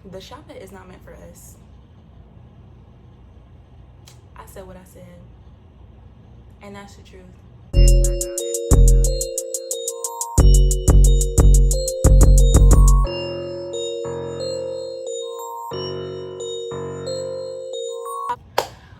the Shoppet is not meant for us. I said what I said, and that's the truth.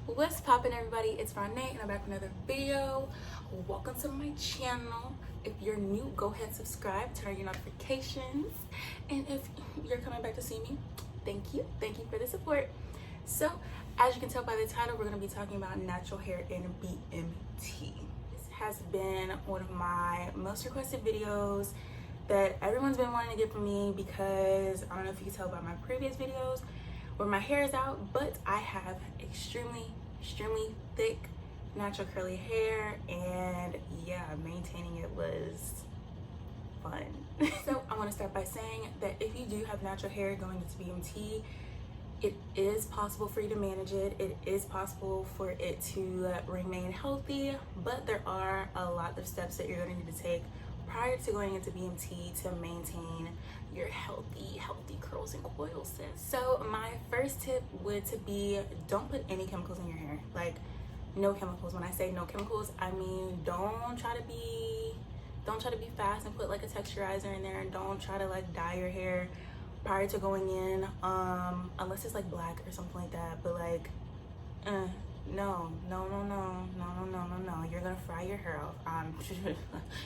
What's poppin', everybody? It's Bonnet, and I'm back with another video. Welcome to my channel. If you're new, go ahead and subscribe, turn on your notifications, and if you're coming back to see me, thank you for the support. So as you can tell by the title, we're going to be talking about natural hair and BMT. This has been one of my most requested videos that everyone's been wanting to get from me, because I don't know if you can tell by my previous videos where my hair is out, but I have extremely thick natural curly hair, and yeah, maintaining it was fun. So I want to start by saying that if you do have natural hair going into BMT, it is possible for you to manage it. It is possible for it to remain healthy, but there are a lot of steps that you're going to need to take prior to going into BMT to maintain your healthy curls and coils. So my first tip would to be, don't put any chemicals in your hair. Like, no chemicals. When I say no chemicals, I mean don't try to be fast and put like a texturizer in there, and don't try to like dye your hair prior to going in, unless it's like black or something like that. But like, no, you're gonna fry your hair off.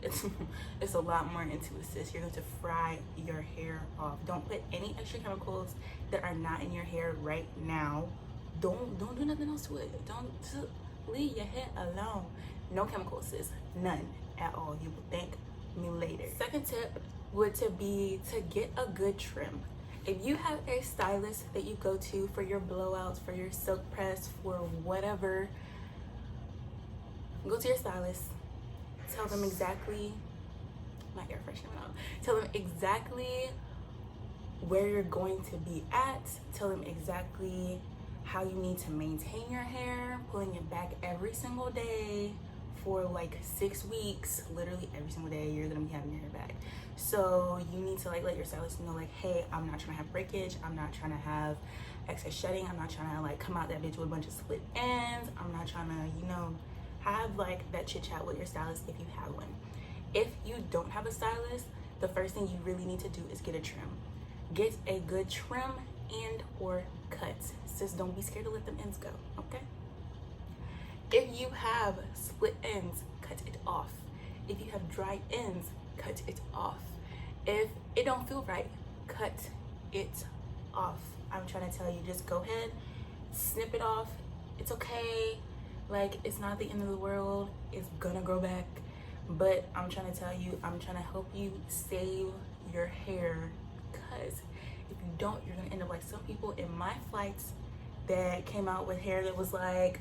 It's a lot more into it, sis. You're going to fry your hair off. Don't put any extra chemicals that are not in your hair right now. Don't do nothing else to it. Don't leave your hair alone. No chemicals, sis. None at all. You will thank me later. Second tip would to be to get a good trim. If you have a stylist that you go to for your blowouts, for your silk press, for whatever, go to your stylist. Tell them exactly, my air freshener out. Tell them exactly where you're going to be at. Tell them exactly how you need to maintain your hair, pulling it back every single day for like 6 weeks. Literally every single day you're gonna be having your hair back. So you need to like let your stylist know, like, hey, I'm not trying to have breakage, I'm not trying to have excess shedding, I'm not trying to like come out that bitch with a bunch of split ends, I'm not trying to, you know, have like that chit chat with your stylist if you have one. If you don't have a stylist, the first thing you really need to do is get a trim. Get a good trim and or cut. Sis, don't be scared to let them ends go, okay? If you have split ends, cut it off. If you have dry ends, cut it off. If it don't feel right, cut it off. I'm trying to tell you, just go ahead, snip it off. It's okay. Like, it's not the end of the world. It's gonna grow back. But I'm trying to tell you, I'm trying to help you save your hair, because if you don't, you're gonna end up like some people in my flights that came out with hair that was like,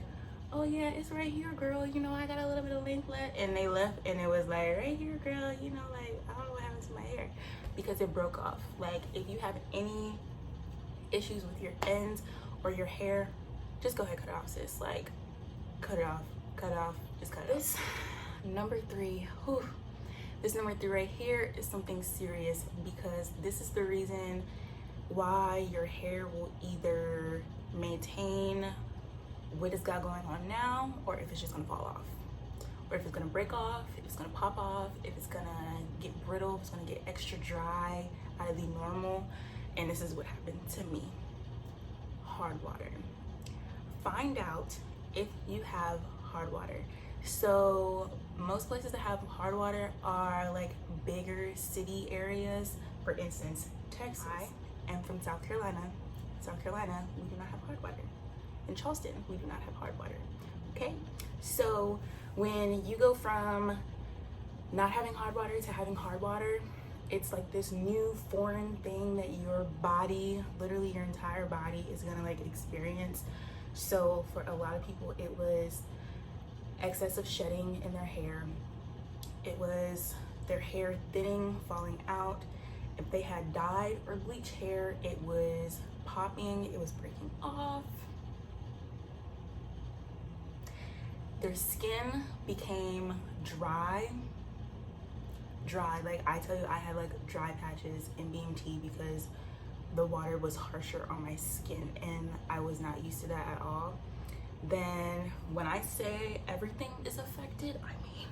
oh yeah, it's right here, girl, you know, I got a little bit of length left, and they left and it was like, right here, girl, you know, like, I don't know what happened to my hair, because it broke off. Like, if you have any issues with your ends or your hair, just go ahead, cut it off, sis. Like, cut it off, just cut it off. Number 3, this number 3 right here is something serious, because this is the reason why your hair will either maintain what it's got going on now, or if it's just gonna fall off, or if it's gonna break off, if it's gonna pop off, if it's gonna get brittle, if it's gonna get extra dry out of the normal. And this is what happened to me. Hard water. Find out if you have hard water. So most places that have hard water are like bigger city areas. For instance, Texas. I am from South Carolina. We do not have hard water. In Charleston, we do not have hard water. Okay, so when you go from not having hard water to having hard water, it's like this new foreign thing that your body, literally your entire body, is gonna like experience. So for a lot of people, it was excessive shedding in their hair. It was their hair thinning, falling out. If they had dyed or bleached hair, it was popping, it was breaking off. Their skin became dry. Like, I tell you, I had like dry patches in BMT because the water was harsher on my skin, and I was not used to that at all. Then when I say everything is affected, I mean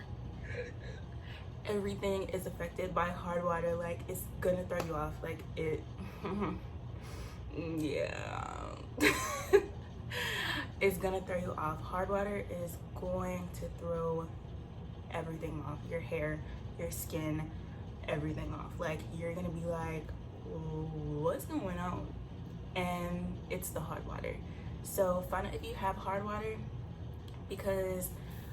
everything is affected by hard water. Like, it's gonna throw you off. Like, it yeah. It's gonna throw you off. Hard water is going to throw everything off. Your hair, your skin, everything off. Like, you're gonna be like, what's going on? And it's the hard water. So find out if you have hard water, because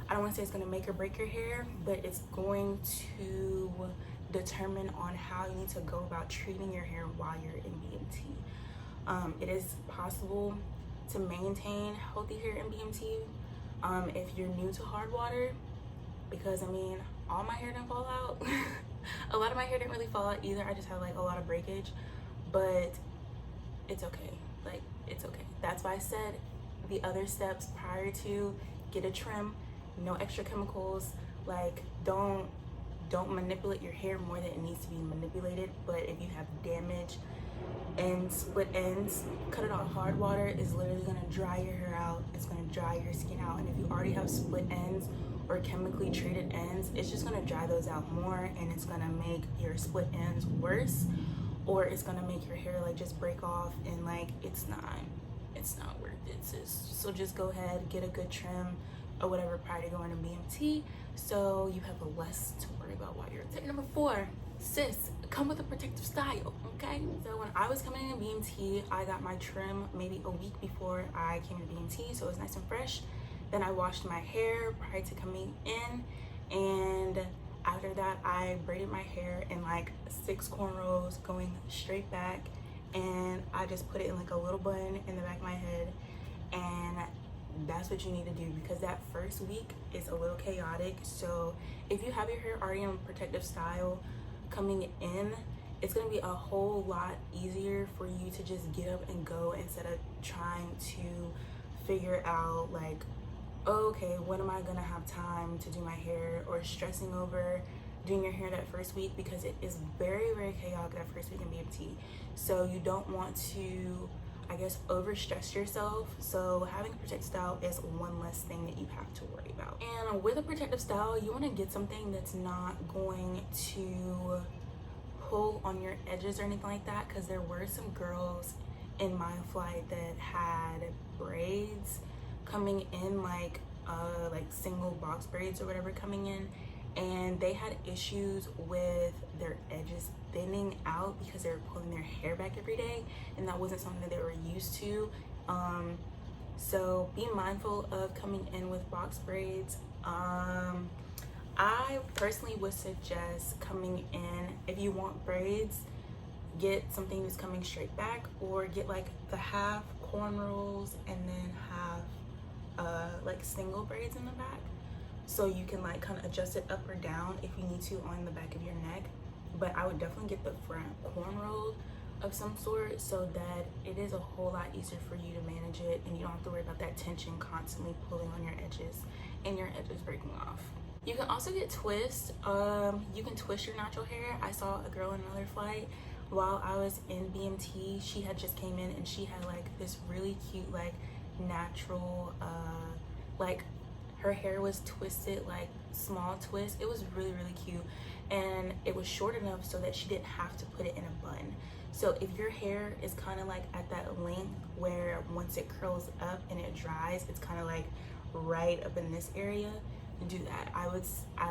I don't want to say it's going to make or break your hair, but it's going to determine on how you need to go about treating your hair while you're in BMT. It is possible to maintain healthy hair in BMT if you're new to hard water, because I mean, all my hair didn't fall out. A lot of my hair didn't really fall out either. I just had like a lot of breakage, but it's okay. Like, it's okay. That's why I said the other steps prior to: get a trim, no extra chemicals. Like, don't manipulate your hair more than it needs to be manipulated. But if you have damage and split ends, cut it off. Hard water is literally gonna dry your hair out. It's gonna dry your skin out. And if you already have split ends or chemically treated ends, it's just gonna dry those out more, and it's gonna make your split ends worse, or it's gonna make your hair like just break off, and like it's not worth it, sis. So just go ahead, get a good trim or whatever prior to going to BMT, so you have less to worry about while you're. Tip number 4, sis, come with a protective style, okay? So when I was coming in BMT, I got my trim maybe a week before I came to BMT, so it was nice and fresh. Then I washed my hair prior to coming in, and after that I braided my hair in like 6 cornrows going straight back, and I just put it in like a little bun in the back of my head. And that's what you need to do, because that first week is a little chaotic. So if you have your hair already in a protective style coming in, it's going to be a whole lot easier for you to just get up and go, instead of trying to figure out like, okay, when am I gonna have time to do my hair, or stressing over doing your hair that first week, because it is very, very chaotic that first week in BMT. So you don't want to, I guess, overstress yourself. So having a protective style is one less thing that you have to worry about. And with a protective style, you want to get something that's not going to pull on your edges or anything like that, because there were some girls in my flight that had braids coming in, like single box braids or whatever coming in, and they had issues with their edges thinning out because they were pulling their hair back every day, and that wasn't something that they were used to. So be mindful of coming in with box braids. I personally would suggest coming in, if you want braids, get something that's coming straight back, or get like the half cornrows and then half like single braids in the back, so you can like kind of adjust it up or down if you need to on the back of your neck. But I would definitely get the front cornrows of some sort, so that it is a whole lot easier for you to manage it, and you don't have to worry about that tension constantly pulling on your edges and your edges breaking off. You can also get twists. You can twist your natural hair. I saw a girl in another flight while I was in BMT. She had just came in, and she had like this really cute like natural like her hair was twisted, like small twist. It was really, really cute, and it was short enough so that she didn't have to put it in a bun. So if your hair is kind of like at that length where once it curls up and it dries, it's kind of like right up in this area, do that. I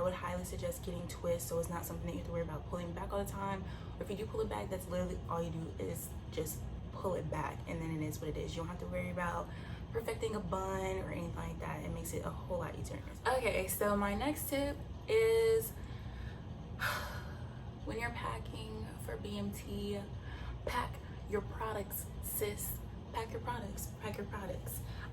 would highly suggest getting twists, so it's not something that you have to worry about pulling back all the time. Or if you do pull it back, that's literally all you do is just pull it back, and then it is what it is. You don't have to worry about perfecting a bun or anything like that. It makes it a whole lot easier. Okay, so my next tip is when you're packing for BMT, pack your products, sis. Pack your products.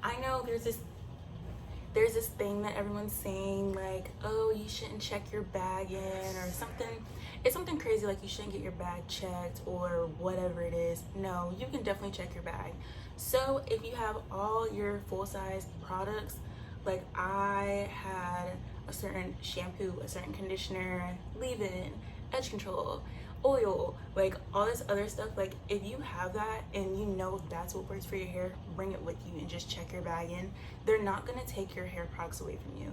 I know there's this thing that everyone's saying, like, oh, you shouldn't check your bag in or something. It's something crazy, like you shouldn't get your bag checked or whatever it is. No, you can definitely check your bag. So if you have all your full-size products, like I had a certain shampoo, a certain conditioner, leave-in, edge control, oil, like all this other stuff. Like if you have that and you know that's what works for your hair, bring it with you and just check your bag in. They're not gonna take your hair products away from you.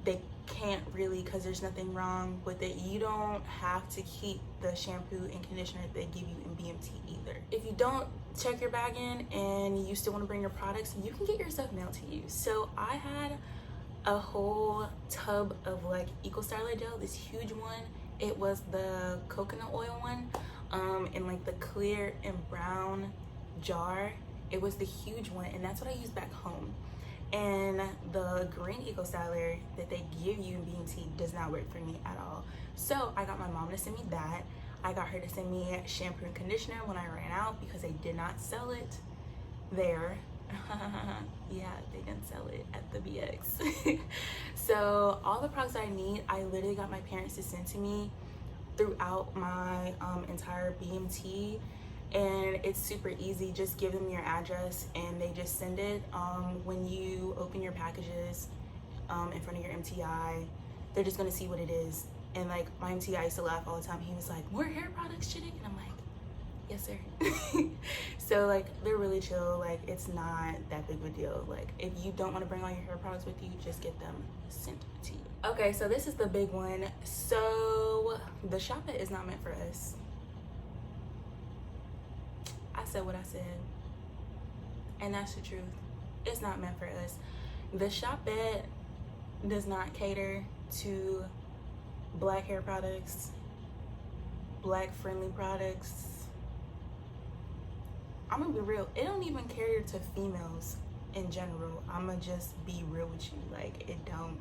They can't really, because there's nothing wrong with it. You don't have to keep the shampoo and conditioner that they give you in BMT either. If you don't check your bag in and you still want to bring your products, you can get your stuff mailed to you. So I had a whole tub of like Eco Styler gel, this huge one. It was the coconut oil one, in like the clear and brown jar. It was the huge one, and that's what I used back home. And the green Eco Styler that they give you in BMT does not work for me at all. So I got my mom to send me that. I got her to send me shampoo and conditioner when I ran out because they did not sell it there. Yeah, they didn't sell it at the BX. So all the products I need, I literally got my parents to send to me throughout my entire BMT. And it's super easy. Just give them your address and they just send it. When you open your packages in front of your MTI, they're just gonna see what it is. And like my MTI used to laugh all the time. He was like, "More hair products, Chittick?" And I'm like, "Yes, sir." So like they're really chill. Like it's not that big of a deal. Like if you don't want to bring all your hair products with you, just get them sent to you. Okay, so this is the big one. So the Shoppet is not meant for us. I said what I said, and that's the truth. It's not meant for us. The Shoppet does not cater to black hair products, black friendly products. I'm gonna be real, it don't even cater to females in general. I'm gonna just be real with you, like it don't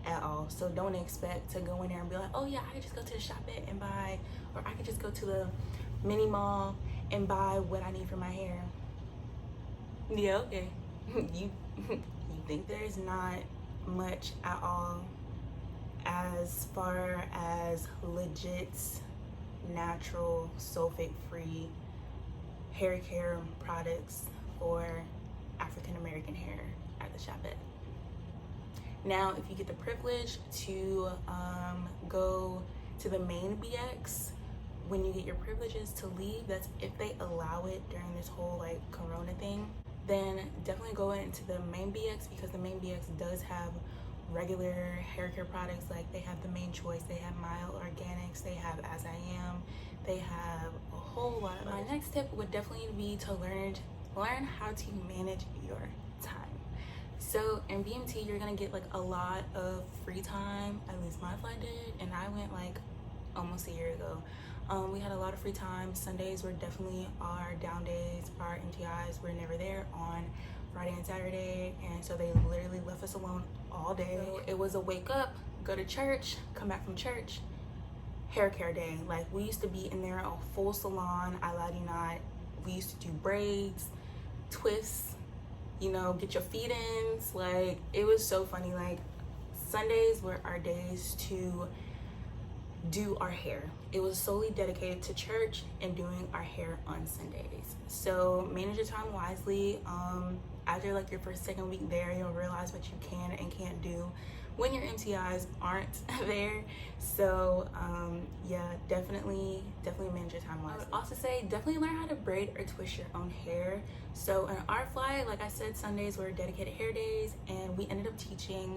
at all. So don't expect to go in there and be like, oh yeah, I could just go to the Shoppet and buy, or I could just go to the mini mall and buy what I need for my hair. Yeah, okay. You think there's not much at all as far as legit, natural, sulfate-free hair care products for African American hair at the Shoppet. Now, if you get the privilege to go to the main BX, when you get your privileges to leave, that's if they allow it during this whole like corona thing, then definitely go into the main BX, because the main BX does have regular hair care products. Like they have the Main Choice, they have Mild Organics, they have As I Am, they have a whole lot. My next tip would definitely be to learn how to manage your time. So in BMT, you're gonna get like a lot of free time, at least my flight did, and I went like almost a year ago. We had a lot of free time. Sundays were definitely our down days. Our MTIs were never there on Friday and Saturday, and so they literally left us alone all day. So it was a wake up, go to church, come back from church, hair care day. Like we used to be in there a full salon, I lie you not. We used to do braids, twists, you know, get your feet ins. Like it was so funny. Like Sundays were our days to do our hair. It was solely dedicated to church and doing our hair on Sundays. So manage your time wisely. After like your first, second week there, you'll realize what you can and can't do when your MTIs aren't there. So yeah, definitely manage your time wisely. I would also say definitely learn how to braid or twist your own hair. So in our flight, like I said, Sundays were dedicated hair days, and we ended up teaching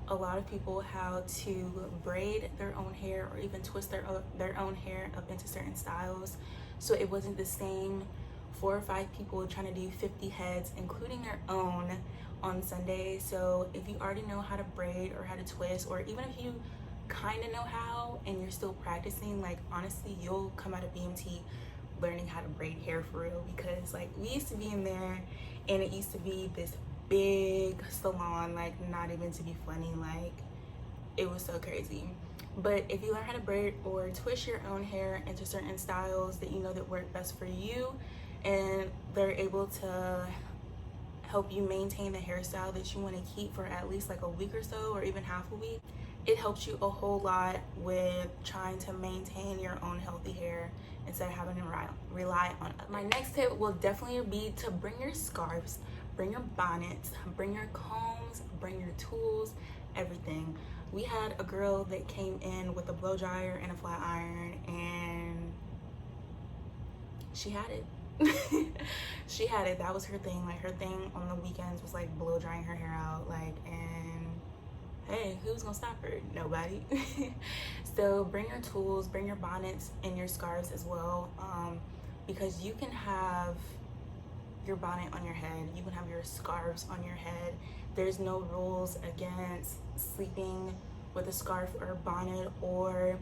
a lot of people how to braid their own hair or even twist their own hair up into certain styles. So it wasn't the same 4 or 5 people trying to do 50 heads, including their own, on Sunday. So if you already know how to braid or how to twist, or even if you kind of know how and you're still practicing, like honestly, you'll come out of BMT learning how to braid hair for real. Because like we used to be in there and it used to be this big salon, like not even to be funny, like it was so crazy. But if you learn how to braid or twist your own hair into certain styles that you know that work best for you, and they're able to help you maintain the hairstyle that you want to keep for at least like a week or so, or even half a week, it helps you a whole lot with trying to maintain your own healthy hair instead of having to rely on others. My next tip will definitely be to bring your scarves, bring your bonnets, bring your combs, bring your tools, everything. We had a girl that came in with a blow dryer and a flat iron, and she had it. She had it. That was her thing. Like, her thing on the weekends was like blow drying her hair out, like, and hey, who's gonna stop her? Nobody. So bring your tools, bring your bonnets and your scarves as well, because you can have your bonnet on your head, you can have your scarves on your head. There's no rules against sleeping with a scarf or a bonnet. Or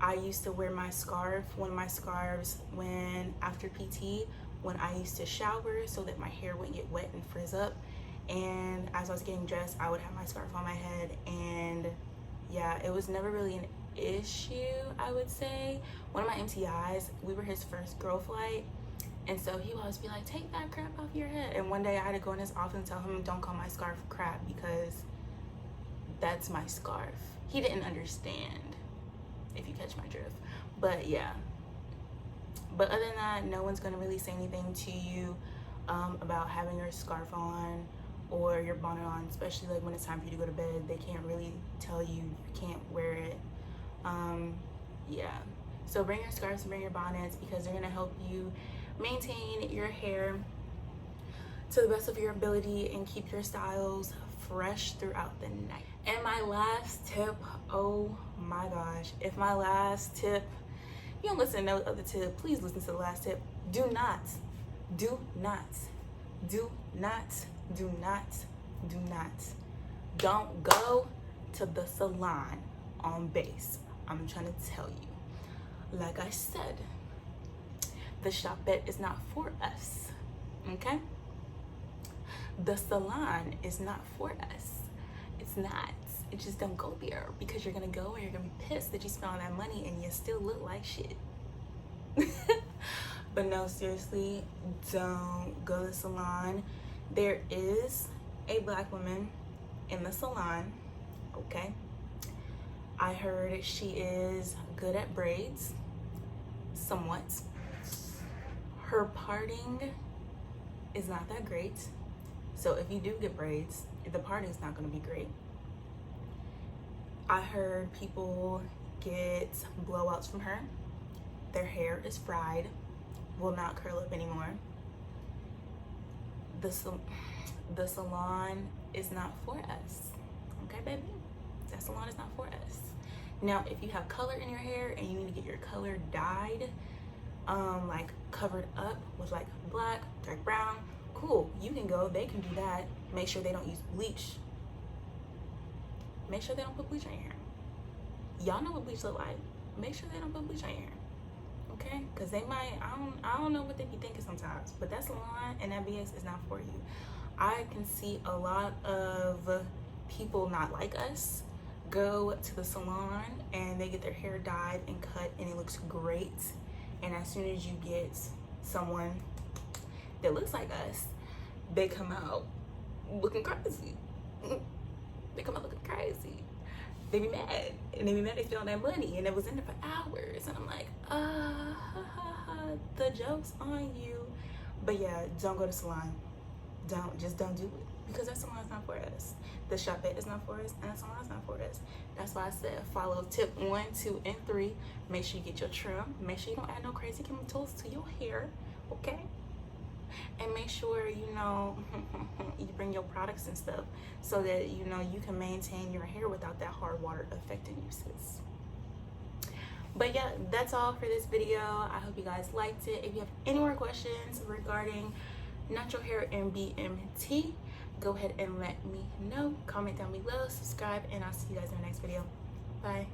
I used to wear my scarf, one of my scarves, when after PT, when I used to shower so that my hair wouldn't get wet and frizz up. And as I was getting dressed, I would have my scarf on my head. And yeah, it was never really an issue, I would say. One of my MTIs, we were his first girl flight, and so he would always be like, take that crap off your head. And one day I had to go in his office and tell him, don't call my scarf crap, because that's my scarf. He didn't understand, if you catch my drift. But yeah, but other than that, no one's gonna really say anything to you about having your scarf on or your bonnet on, especially like when it's time for you to go to bed. They can't really tell you can't wear it. Yeah, so bring your scarves and bring your bonnets, because they're gonna help you maintain your hair to the best of your ability and keep your styles fresh throughout the night. And my last tip, oh my gosh, if my last tip, you don't listen to no other tip, please listen to the last tip. Do not don't go to the salon on base. I'm trying to tell you, like I said, the Shoppet is not for us, okay? The salon is not for us. It's not. It just don't go there, because you're gonna go and you're gonna be pissed that you spent all that money and you still look like shit. But no, seriously, don't go to the salon. There is a black woman in the salon, okay? I heard she is good at braids, somewhat. Her parting is not that great. So if you do get braids, the parting is not gonna be great. I heard people get blowouts from her. Their hair is fried, will not curl up anymore. The salon is not for us, okay, baby? That salon is not for us. Now, if you have color in your hair and you need to get your color dyed, like covered up with like black, dark brown, cool, you can go, they can do that. Make sure they don't use bleach. Make sure they don't put bleach on your hair. Y'all know what bleach look like. Make sure they don't put bleach on your hair, okay? Because they might, I don't know what they be thinking sometimes, but that salon and that BS is not for you. I can see a lot of people not like us go to the salon and they get their hair dyed and cut and it looks great. And as soon as you get someone that looks like us, they come out looking crazy. They come out looking crazy. They be mad, and they be mad they spent all that money and it was in there for hours. And I'm like, the joke's on you. But yeah, don't go to salon. Just don't do it, because that salon is not for us. The Shoppet is not for us, and that salon is not for us. That's why I said follow tip 1, 2, and 3. Make sure you get your trim. Make sure you don't add no crazy chemicals to your hair, okay? And make sure, you know, you bring your products and stuff so that, you know, you can maintain your hair without that hard water affecting you, sis. But yeah, that's all for this video. I hope you guys liked it. If you have any more questions regarding natural hair and BMT, go ahead and let me know. Comment down below, subscribe, and I'll see you guys in the next video. Bye.